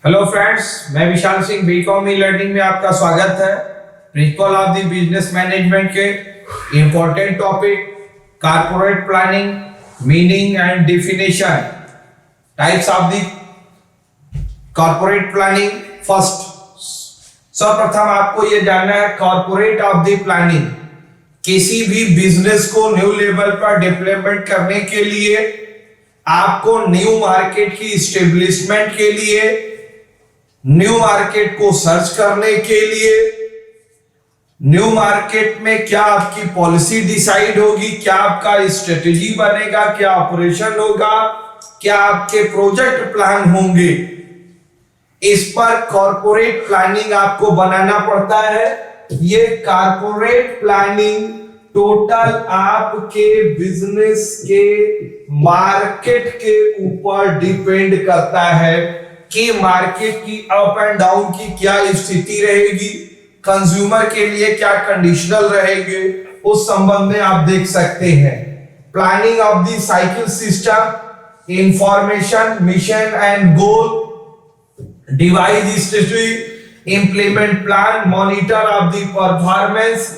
Hello friends, मैं Vishal Singh B Com e learning में आपका स्वागत है। Principle of the business management के important topic corporate planning, meaning and definition, types of the corporate planning. First, सर्वप्रथम आपको यह जानना है कॉर्पोरेट ऑफ द प्लानिंग। किसी भी बिजनेस को न्यू लेवल पर डेवलपमेंट करने के लिए, आपको न्यू मार्केट की इस्टेब्लिशमेंट के लिए, न्यू मार्केट को सर्च करने के लिए, न्यू मार्केट में क्या आपकी पॉलिसी डिसाइड होगी, क्या आपका स्ट्रेटेजी बनेगा, क्या ऑपरेशन होगा, क्या आपके प्रोजेक्ट प्लान होंगे, इस पर कॉर्पोरेट प्लानिंग आपको बनाना पड़ता है। ये कॉर्पोरेट प्लानिंग टोटल आपके बिजनेस के मार्केट के ऊपर डिपेंड करता है कि मार्केट की अप एंड डाउन की क्या स्थिति रहेगी, कंज्यूमर के लिए क्या कंडीशनल रहेंगे, उस संबंध में आप देख सकते हैं। Planning of the cycle system, information, mission and goal, device strategy, implement plan, monitor of the performance,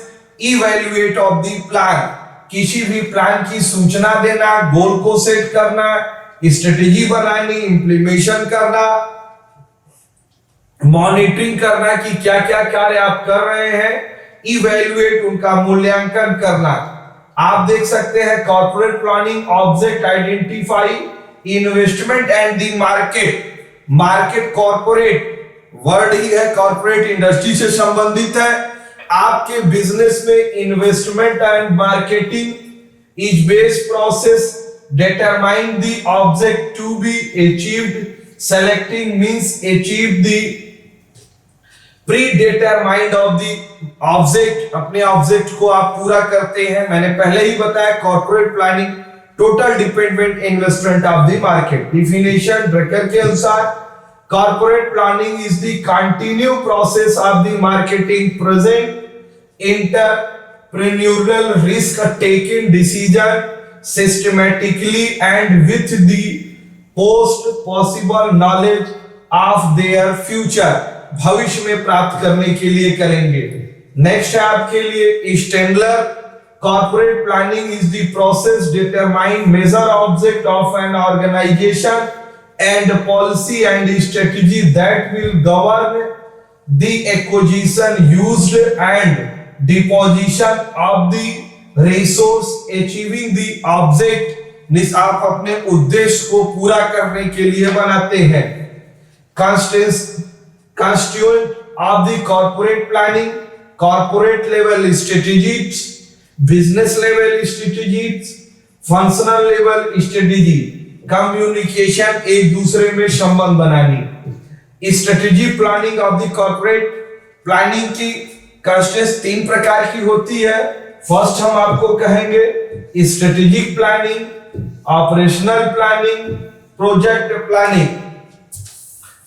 evaluate of the plan. किसी भी प्लान की सूचना देना, गोल को सेट करना, स्ट्रेटेजी बनानी, इंप्लीमेशन करना, मॉनिटरिंग करना कि क्या क्या कार्य आप कर रहे हैं, इवैल्यूएट, उनका मूल्यांकन करना। आप देख सकते हैं corporate planning object identify investment and the market. Market corporate word ही है, कॉर्पोरेट इंडस्ट्री से संबंधित है। आपके बिजनेस में investment and marketing is based process determine the object to be achieved. Selecting means achieve the predetermined of the object। अपने object को आप पूरा करते हैं। मैंने पहले ही बताया corporate planning total dependent investment of the market. Definition Drucker के अनुसार corporate planning is the continue process of the marketing present entrepreneurial risk taking decision systematically and with the post possible knowledge of their future। भविष्य में प्राप्त करने के लिए करेंगे। Next है आपके लिए स्टैंडलर। Corporate planning is the process determine major object of an organization and policy and strategy that will govern the acquisition used and disposition of the resource achieving the object. आप अपने उद्देश्य को पूरा करने के लिए बनाते हैं। Constituent of the corporate planning, corporate level strategies, business level strategies, functional level strategy, communication, एक दूसरे में संबंध बनानी। Strategy planning of the corporate planning की कंस्टिट्यूएंट्स तीन प्रकार की होती है। फर्स्ट हम आपको कहेंगे strategic planning, operational planning, project planning.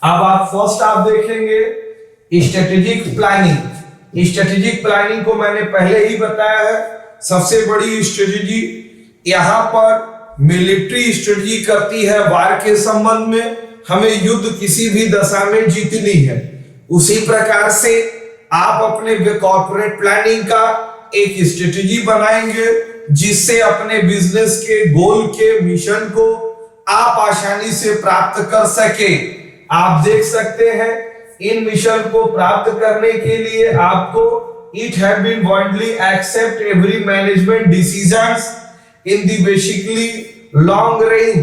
अब आप फर्स्ट देखेंगे स्ट्रेटेजिक प्लानिंग। स्ट्रेटेजिक प्लानिंग को मैंने पहले ही बताया है, सबसे बड़ी स्ट्रेटेजी यहां पर मिलिट्री स्ट्रेटेजी करती है वार के संबंध में। हमें युद्ध किसी भी दशा में जीतनी है। उसी प्रकार से आप अपने कॉर्पोरेट प्लानिंग का एक स्ट्रेटेजी बनाएंगे जिससे अपने बिजनेस के गोल के मिशन को आप आसानी से प्राप्त कर सके। आप देख सकते हैं इन मिशन को प्राप्त करने के लिए आपको it have been widely accept every management decisions in the basically long range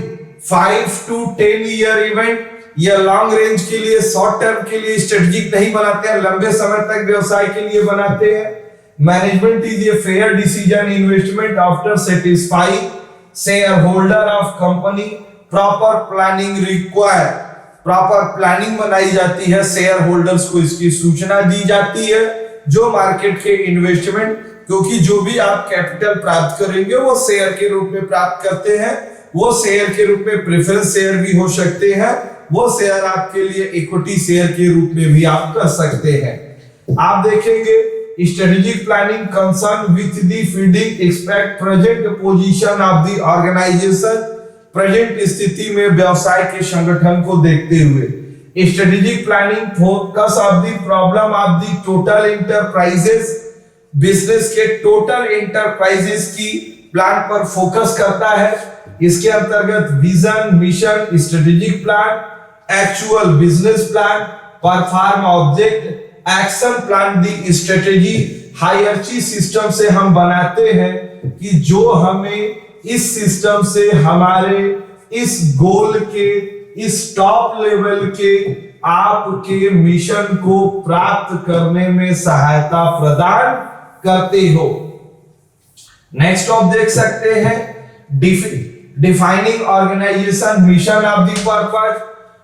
5 to 10 year event. या लॉन्ग रेंज के लिए, शॉर्ट टर्म के लिए स्ट्रेटेजिक नहीं बनाते हैं, लंबे समय तक व्यवसाय के लिए बनाते हैं। Management is a fair decision investment after satisfying shareholder of company। Proper planning required। Proper planning बनाई जाती है, शेयर होल्डर्स को इसकी सूचना दी जाती है जो मार्केट के इन्वेस्टमेंट, क्योंकि जो भी आप कैपिटल प्राप्त करेंगे वो शेयर के रूप में प्राप्त करते हैं। वो शेयर के रूप में प्रेफरेंस शेयर भी हो सकते हैं, वो शेयर आपके लिए इक्विटी शेयर के रूप में भी आप कर सकते हैं। आप देखेंगे strategic planning concern with the feeding expect present position of the organization। Present स्थिति में व्यवसाय के संगठन को देखते हुए strategic planning focus of the problem of the total enterprises, business के टोटल इंटरप्राइजेस की प्लान पर फोकस करता है। इसके अंतर्गत vision, mission, strategic plan, actual business plan, perform object, action plan, the strategy, hierarchy system से हम बनाते हैं कि जो हमें इस सिस्टम से हमारे इस गोल के, इस टॉप लेवल के आपके मिशन को प्राप्त करने में सहायता प्रदान करते हो। नेक्स्ट आप देख सकते हैं defining organisation mission of the purpose,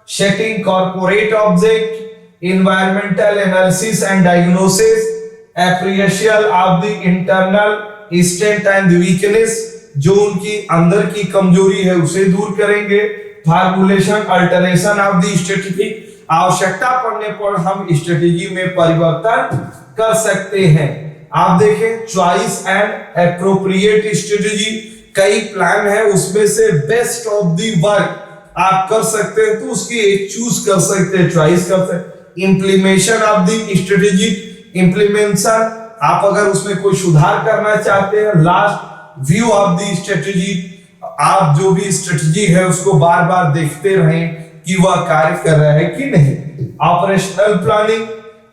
setting corporate object, environmental analysis and diagnosis, appraisal of the internal strength and weakness, जो उनकी अंदर की कमजोरी है उसे दूर करेंगे, formulation alteration of the strategy, आवश्यकता पड़ने पर हम स्ट्रेटेजी में परिवर्तन कर सकते हैं। आप देखें चॉइस एंड एप्रोप्रिएट स्ट्रेटेजी, कई प्लान है उसमें से बेस्ट ऑफ द वर्क आप कर सकते हैं तो उसकी एक चूज कर सकते हैं, चॉइस कर सकते हैं। Implementation of the strategy, implementation आप अगर उसमें कोई सुधार करना चाहते हैं। Last view of the strategy, आप जो भी स्ट्रेटेजी है उसको बार बार देखते रहें कि वह कार्य कर रहा है कि नहीं। Operational planning,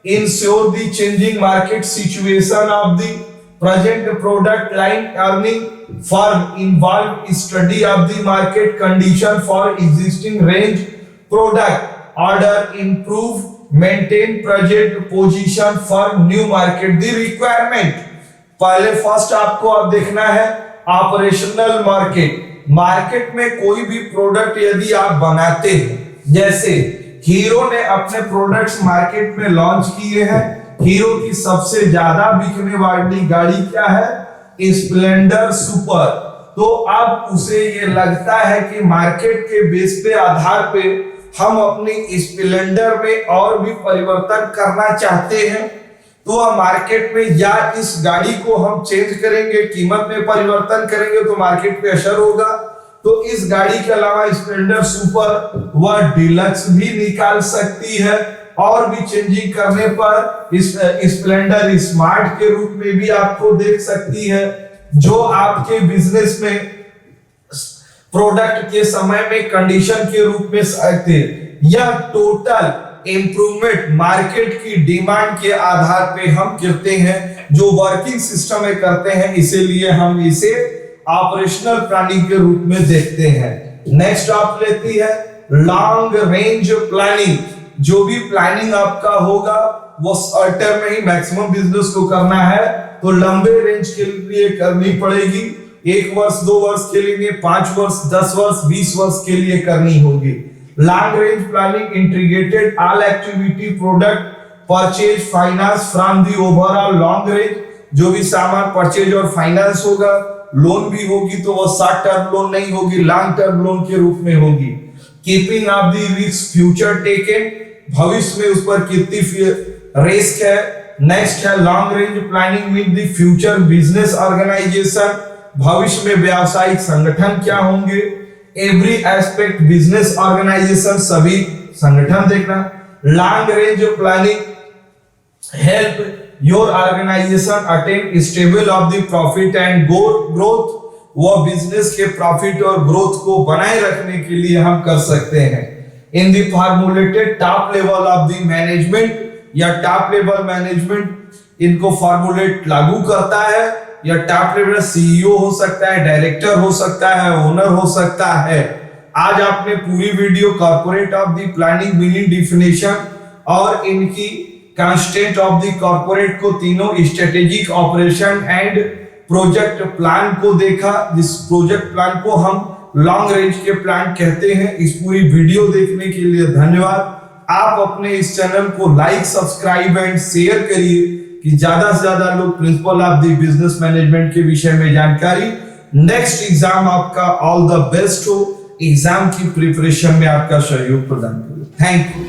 ensure the changing market situation of the present product line earning firm involve study of the market condition for existing range product, order improve maintain present position for new market the requirement. पहले first आपको अब देखना है operational market. Market में कोई भी product यदि आप बनाते हैं, जैसे हीरो ने अपने प्रोडक्ट्स मार्केट में लॉन्च किए हैं, हीरो की सबसे ज्यादा बिकने वाली गाड़ी क्या है? Splendor super. तो अब उसे ये लगता है कि मार्केट के बेस पे आधार पे हम अपनी स्प्लेंडर में और भी परिवर्तन करना चाहते हैं, तो हम मार्केट में या इस गाड़ी को हम चेंज करेंगे, कीमत में परिवर्तन करेंगे तो मार्केट पे असर होगा। तो इस गाड़ी के अलावा स्प्लेंडर सुपर वह डिलक्स भी निकाल सकती है, और भी चेंजिंग करने पर स्प्लेंडर स्मार्ट के रूप में भी आपको देख सकती है, जो आपके बिजनेस में प्रोडक्ट के समय में कंडीशन के रूप में सकते। यह टोटल इंप्रूवमेंट मार्केट की डिमांड के आधार पे हम करते हैं, जो वर्किंग सिस्टम में करते हैं, इसीलिए हम इसे ऑपरेशनल प्लानिंग के रूप में देखते हैं। नेक्स्ट आप लेती है लॉन्ग रेंज प्लानिंग। जो भी प्लानिंग आपका होगा वो शॉर्ट टर्म में ही मैक्सिमम बिजनेस को करना है, तो लंबे रेंज के लिए करनी पड़ेगी। 1 वर्ष 2 वर्ष के लिए, 5 वर्ष 10 वर्ष 20 वर्ष के लिए करनी होगी। Long range planning integrated all activity product purchase finance from the overall long range. जो भी सामान परचेज और फाइनेंस होगा, लोन भी होगी तो वो शॉर्ट टर्म लोन नहीं होगी, लॉन्ग टर्म लोन के रूप में होगी। Keeping of the risk future taken, भविष्य में उस पर कितनी रिस्क है। नेक्स्ट है long range planning with the future business organisation, भविष्य में व्यावसायिक संगठन क्या होंगे। एवरी एस्पेक्ट बिजनेस ऑर्गेनाइजेशन, सभी संगठन देखना। Long range planning help your organisation attain stable of the profit and growth, वो बिजनेस के प्रॉफिट और ग्रोथ को बनाए रखने के लिए हम कर सकते हैं। In the formulated top level of the management, या टॉप लेवल मैनेजमेंट इनको फॉर्मुलेट लागू करता है, या टॉप लेवल सीईओ हो सकता है, डायरेक्टर हो सकता है, ओनर हो सकता है। आज आपने पूरी video corporate of the planning meaning definition और इनकी कंस्टेंट ऑफ द कॉर्पोरेट को, तीनों strategic operation and project plan को देखा, जिस प्रोजेक्ट प्लान को हम लॉन्ग रेंज के प्लान कहते हैं। इस पूरी वीडियो देखने के लिए धन्यवाद। आप अपने इस चैनल को लाइक, सब्सक्राइब एंड शेयर करिए कि ज्यादा से ज्यादा लोग principal of the business management के विषय में जानकारी। नेक्स्ट एग्जाम आपका ऑल द बेस्ट हो, एग्जाम की प्रिपरेशन में आपका सहयोग प्रदान करें। Thank you.